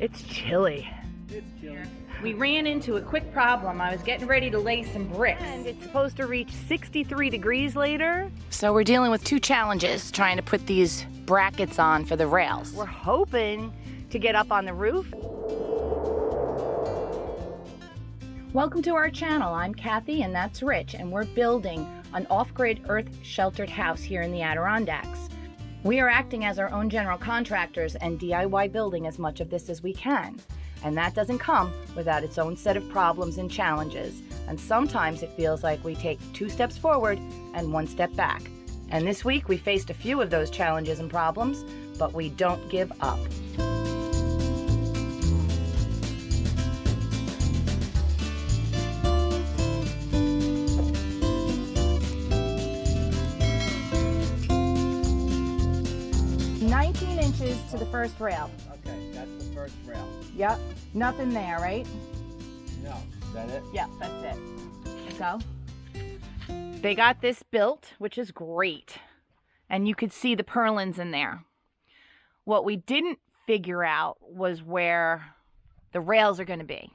It's chilly. It's chilly. We ran into a quick problem. I was getting ready to lay some bricks. And it's supposed to reach 63 degrees later. So we're dealing with two challenges, trying to put these brackets on for the rails. We're hoping to get up on the roof. Welcome to our channel. I'm Kathy and that's Rich, and we're building an off-grid earth-sheltered house here in the Adirondacks. We are acting as our own general contractors and DIY building as much of this as we can. And that doesn't come without its own set of problems and challenges. And sometimes it feels like we take 2 steps forward and 1 step back. And this week we faced a few of those challenges and problems, but we don't give up. To the first rail. Okay, that's the first rail. Yep. Nothing there, right? No. Is that it? Yeah, that's it. Let's go. They got this built, which is great. And you could see the purlins in there. What we didn't figure out was where the rails are going to be.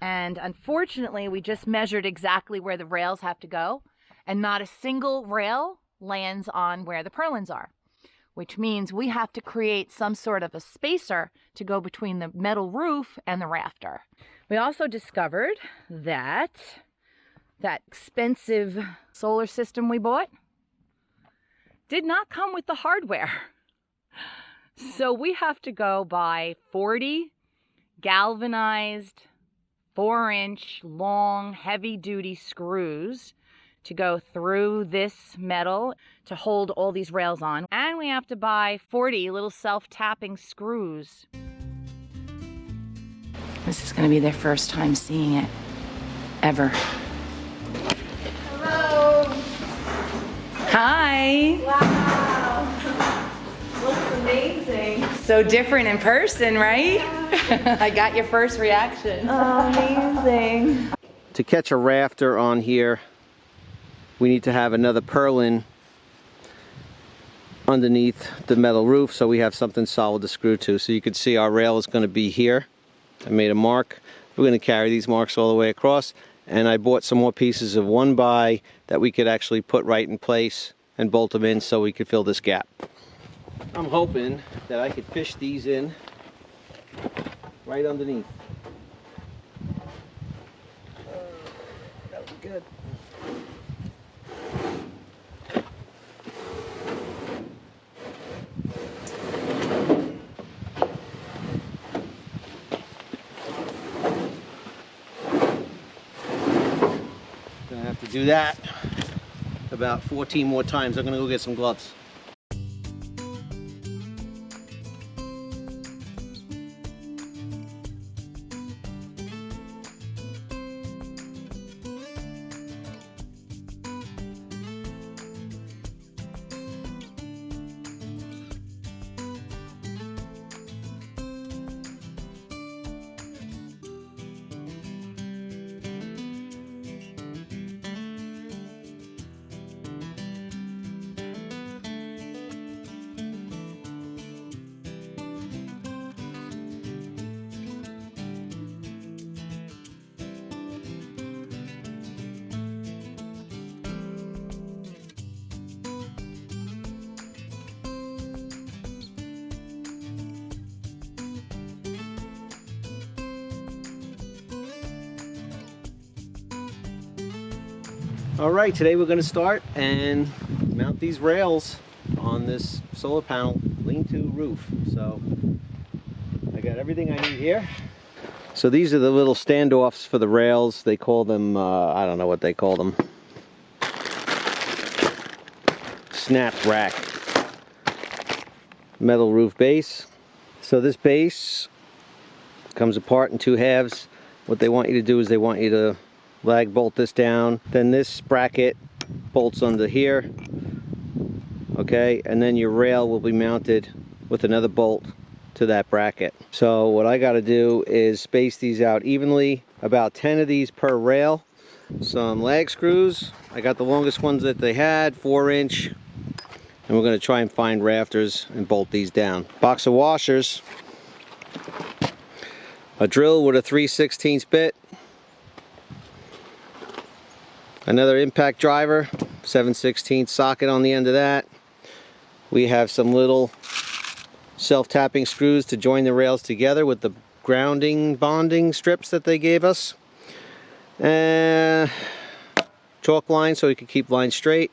And unfortunately, we just measured exactly where the rails have to go. And not a single rail lands on where the purlins are, which means we have to create some sort of a spacer to go between the metal roof and the rafter. We also discovered that that expensive solar system we bought did not come with the hardware. So we have to go buy 40 galvanized 4-inch long heavy-duty screws to go through this metal to hold all these rails on. And we have to buy 40 little self-tapping screws. This is going to be their first time seeing it, ever. Hello. Hi. Wow. Looks amazing. So different in person, right? Yeah. I got your first reaction. Amazing. To catch a rafter on here, we need to have another purlin underneath the metal roof so we have something solid to screw to. So you can see our rail is going to be here. I made a mark. We're going to carry these marks all the way across, and I bought some more pieces of 1x that we could actually put right in place and bolt them in so we could fill this gap. I'm hoping that I could fish these in right underneath. That would be good. To do that about 14 more times. I'm gonna go get some gloves. All right, today we're going to start and mount these rails on this solar panel lean-to roof. So I got everything I need here. So these are the little standoffs for the rails. They call them, I don't know what they call them. Snap rack. Metal roof base. So this base comes apart in 2 halves. What they want you to do is they want you to lag bolt this down, then this bracket bolts under here, okay, and then your rail will be mounted with another bolt to that bracket. So what I got to do is space these out evenly, about 10 of these per rail. Some lag screws, I got the longest ones that they had, 4-inch, and we're going to try and find rafters and bolt these down. Box of washers. a drill with a 3/16 bit, another impact driver, 7/16 socket on the end of that. We have some little self-tapping screws to join the rails together with the grounding bonding strips that they gave us. And chalk line so we can keep lines straight,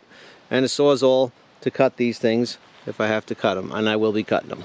and a sawzall to cut these things if I have to cut them, and I will be cutting them.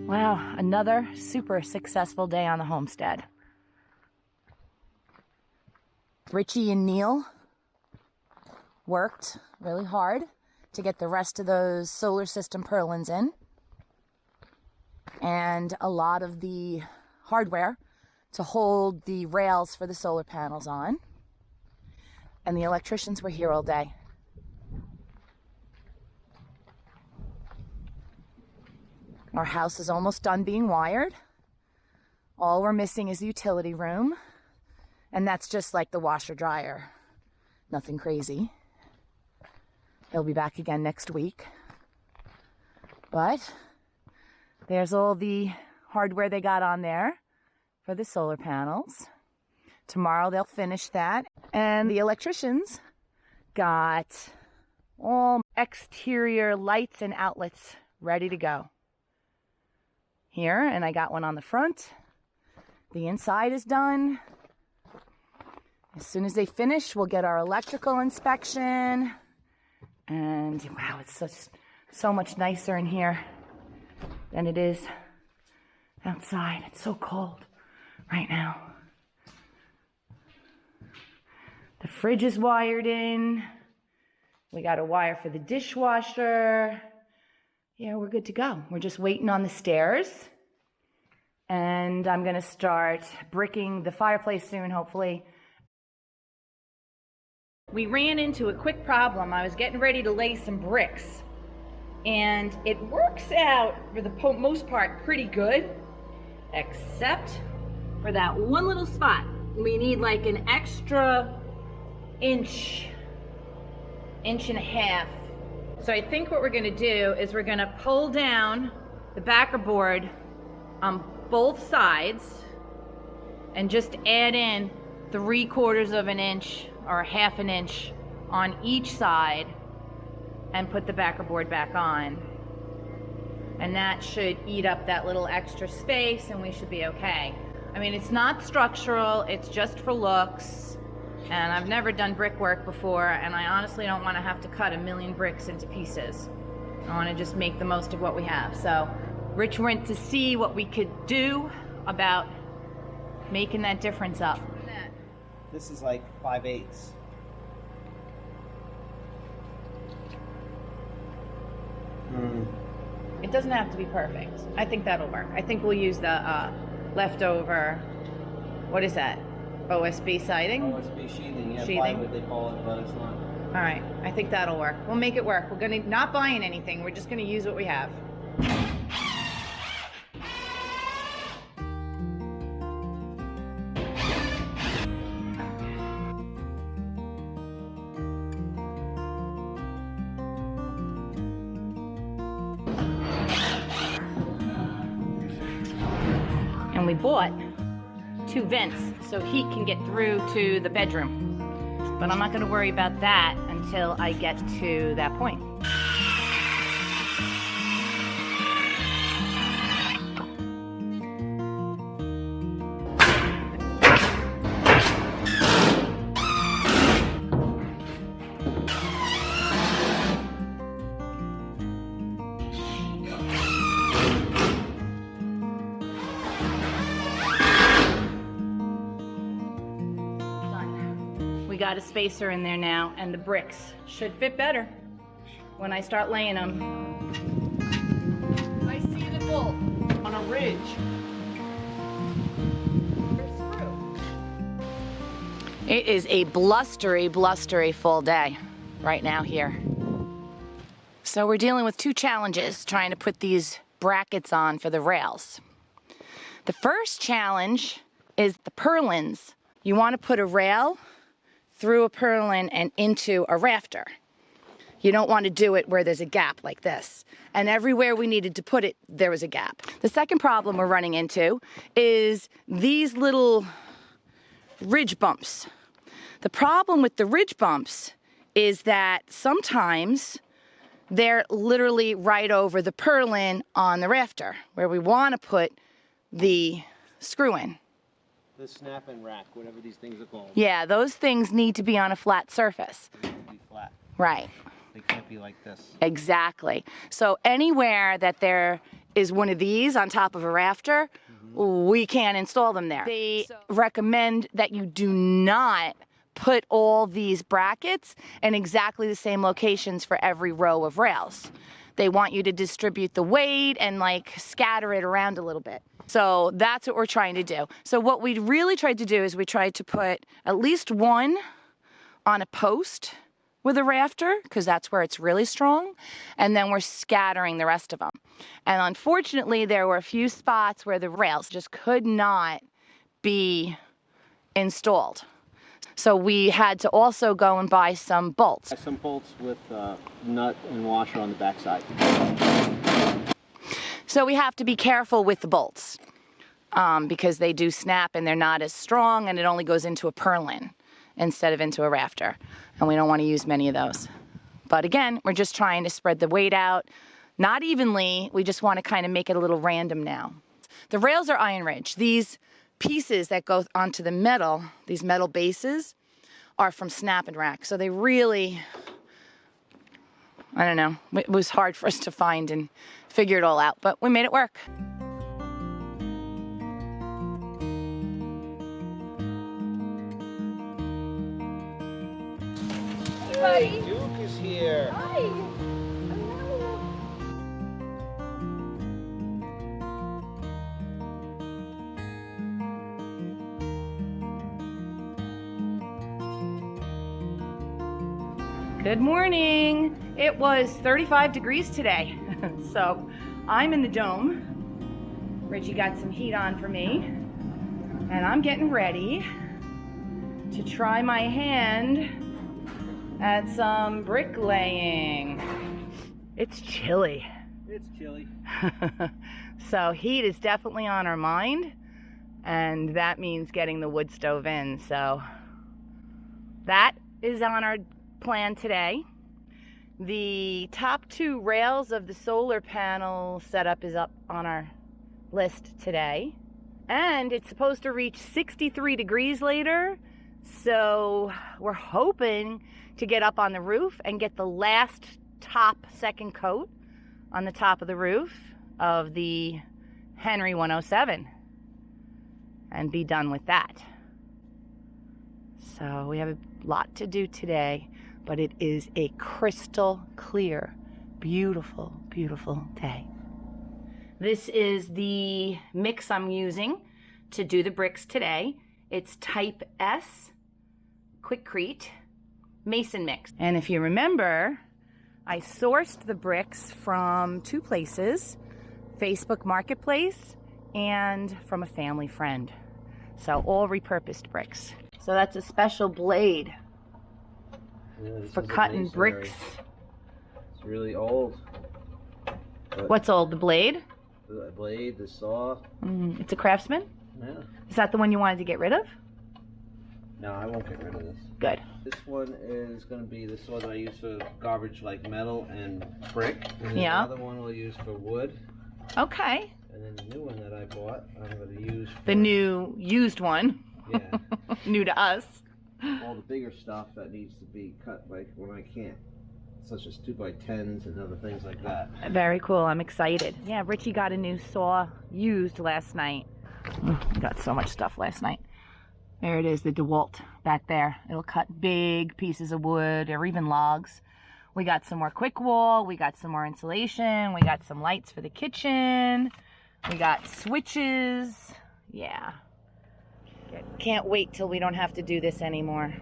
Wow, another super successful day on the homestead. Richie and Neil worked really hard to get the rest of those solar system purlins in, and a lot of the hardware to hold the rails for the solar panels on. And the electricians were here all day. Our house is almost done being wired. All we're missing is the utility room, and that's just like the washer dryer. Nothing crazy. He'll be back again next week. But there's all the hardware they got on there for the solar panels. Tomorrow they'll finish that. And the electricians got all exterior lights and outlets ready to go. Here, and I got one on the front. The inside is done. As soon as they finish, we'll get our electrical inspection. And wow, it's so much nicer in here than it is outside. It's so cold right now. The fridge is wired in. We got a wire for the dishwasher. Yeah, we're good to go. We're just waiting on the stairs. And I'm gonna start bricking the fireplace soon, hopefully. We ran into a quick problem. I was getting ready to lay some bricks. And it works out, for the most part, pretty good. Except for that one little spot. We need like an extra inch and a half. So I think what we're gonna do is we're gonna pull down the backer board on both sides and just add in 3/4 of an inch or 1/2 an inch on each side and put the backer board back on. And that should eat up that little extra space and we should be okay. I mean, it's not structural, it's just for looks. And I've never done brickwork before, and I honestly don't want to have to cut 1,000,000 bricks into pieces. I want to just make the most of what we have. So Rich went to see what we could do about making that difference up. This is like 5/8. It doesn't have to be perfect. I think that'll work. I think we'll use the leftover, what is that? OSB siding? OSB sheathing, yeah, Sheathing. plywood they call it, but it's not. All right, I think that'll work. We'll make it work. We're gonna not buying anything. We're just gonna use what we have. And we bought 2 vents so heat can get through to the bedroom. But I'm not going to worry about that until I get to that point. got a spacer in there now, and the bricks should fit better when I start laying them. I see the bolt on a ridge. It is a blustery, blustery full day right now here. So we're dealing with two challenges trying to put these brackets on for the rails. The first challenge is the purlins. You want to put a rail through a purlin and into a rafter. You don't want to do it where there's a gap like this. And everywhere we needed to put it, there was a gap. The second problem we're running into is these little ridge bumps. The problem with the ridge bumps is that sometimes they're literally right over the purlin on the rafter where we want to put the screw in. The snap and rack, whatever these things are called. Yeah, those things need to be on a flat surface. They need to be flat. Right. They can't be like this. Exactly. So anywhere that there is one of these on top of a rafter, we can't install them there. They recommend that you do not put all these brackets in exactly the same locations for every row of rails. They want you to distribute the weight and like scatter it around a little bit. So that's what we're trying to do. So what we really tried to do is we tried to put at least one on a post with a rafter, because that's where it's really strong, and then we're scattering the rest of them. And unfortunately, there were a few spots where the rails just could not be installed. So we had to also go and buy some bolts. Some bolts with nut and washer on the backside. So we have to be careful with the bolts because they do snap and they're not as strong, and it only goes into a purlin instead of into a rafter. And we don't want to use many of those. But again, we're just trying to spread the weight out, not evenly. We just want to kind of make it a little random now. The rails are iron ridge. These pieces that go onto the metal, these metal bases, are from snap and rack. So they really, I don't know, it was hard for us to find and figure it all out, but we made it work. Hey, Duke is here. Hi. Good morning. It was 35 degrees today, so I'm in the dome. Richie got some heat on for me, and I'm getting ready to try my hand at some bricklaying. It's chilly. It's chilly. So heat is definitely on our mind, and that means getting the wood stove in. So that is on our plan today. The top two rails of the solar panel setup is up on our list today, and it's supposed to reach 63 degrees later, so we're hoping to get up on the roof and get the last top second coat on the top of the roof of the Henry 107 and be done with that. So we have a lot to do today, but it is a crystal clear, beautiful, beautiful day. This is the mix I'm using to do the bricks today. It's type S Quickcrete Mason mix. And if you remember, I sourced the bricks from two places, Facebook Marketplace and from a family friend. So all repurposed bricks. So that's a special blade for cutting bricks. It's really old. What's old, the blade? The blade, the saw. It's a Craftsman? Yeah. Is that the one you wanted to get rid of? No, I won't get rid of this. Good. This one is going to be the saw that I use for garbage like metal and brick. And then Yeah. the other one I'll use for wood. Okay. And then the new one that I bought, I'm going to use for The new used one. Yeah. New to us. all the bigger stuff that needs to be cut like when I can't, such as 2x10s and other things like that. Very cool. I'm excited. Yeah, Richie got a new saw used last night. Got so much stuff last night. There it is, the DeWalt back there. It'll cut big pieces of wood or even logs. We got some more quick wall. We got some more insulation. We got some lights for the kitchen. We got switches. Yeah. Can't wait till we don't have to do this anymore.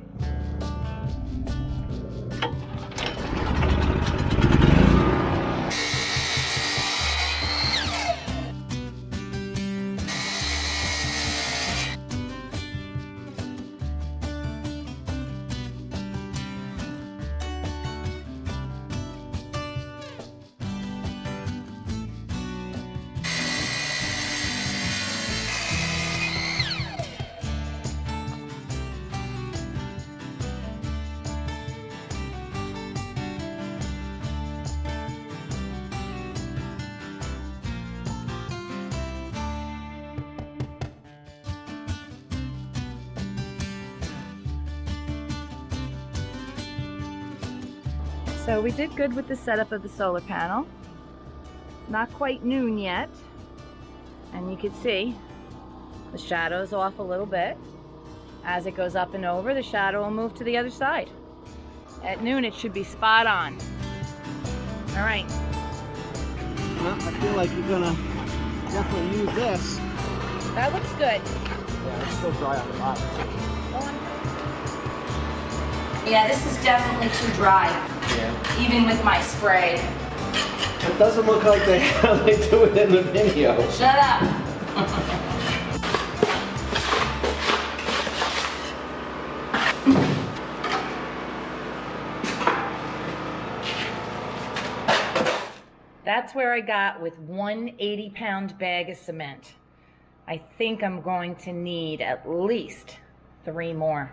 So we did good with the setup of the solar panel. Not quite noon yet. And you can see the shadow's off a little bit. As it goes up and over, the shadow will move to the other side. At noon, it should be spot on. All right. Well, I feel like you're gonna definitely use this. That looks good. Yeah, it's still dry on the bottom. Go on. Yeah, this is definitely too dry. Yeah. Even with my spray. It doesn't look like how they do it in the video. Shut up. That's where I got with one 80-pound bag of cement. I think I'm going to need at least 3 more.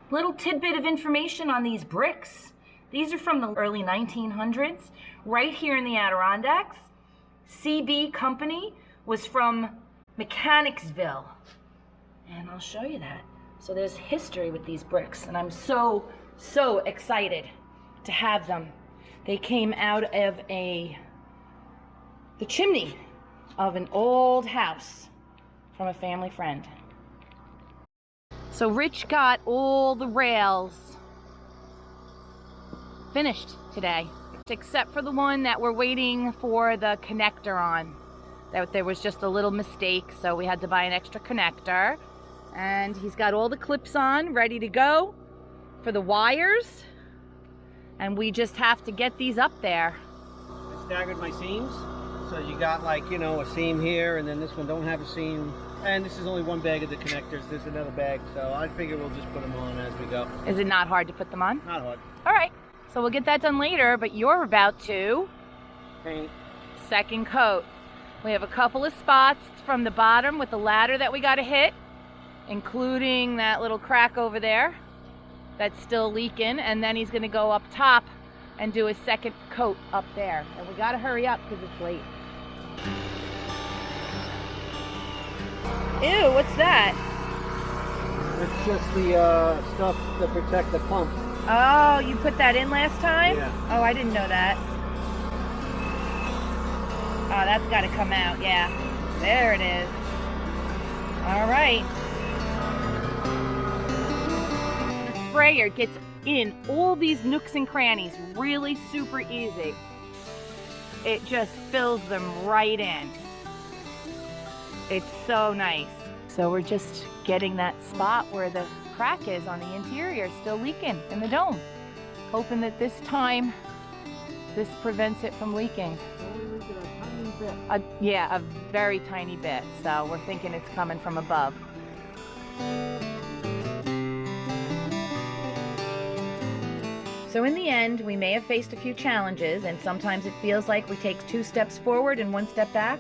Little tidbit of information on these bricks. These are from the early 1900s, right here in the Adirondacks. CB Company was from Mechanicsville. And I'll show you that. So there's history with these bricks, and I'm so excited to have them. They came out of the chimney of an old house from a family friend. So Rich got all the rails finished today, except for the one that we're waiting for the connector on. There was just a little mistake, so we had to buy an extra connector. And he's got all the clips on, ready to go for the wires. And we just have to get these up there. I staggered my seams. So you got, like, you know, a seam here, and then this one don't have a seam. And this is only one bag of the connectors. There's another bag, so I figure we'll just put them on as we go. Is it not hard to put them on? Not hard. All right, so we'll get that done later, but you're about to Paint. second coat. We have a couple of spots from the bottom with the ladder that we got to hit, including that little crack over there that's still leaking, and then he's going to go up top and do a second coat up there. And we got to hurry up because it's late. Ew, what's that? It's just the stuff to protect the pump. Oh, you put that in last time? Yeah. Oh, I didn't know that. Oh, that's got to come out, yeah. There it is. All right. The sprayer gets in all these nooks and crannies really super easy. It just fills them right in. It's so nice. So we're just getting that spot where the crack is on the interior still leaking in the dome. Hoping that this time this prevents it from leaking. Yeah, a very tiny bit. So we're thinking it's coming from above. So in the end, we may have faced a few challenges, and sometimes it feels like we take 2 steps forward and 1 step back,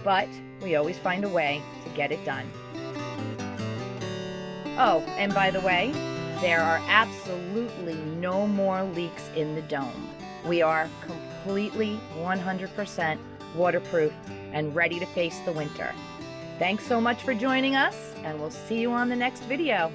but we always find a way to get it done. Oh, and by the way, there are absolutely no more leaks in the dome. We are completely 100% waterproof and ready to face the winter. Thanks so much for joining us, and we'll see you on the next video.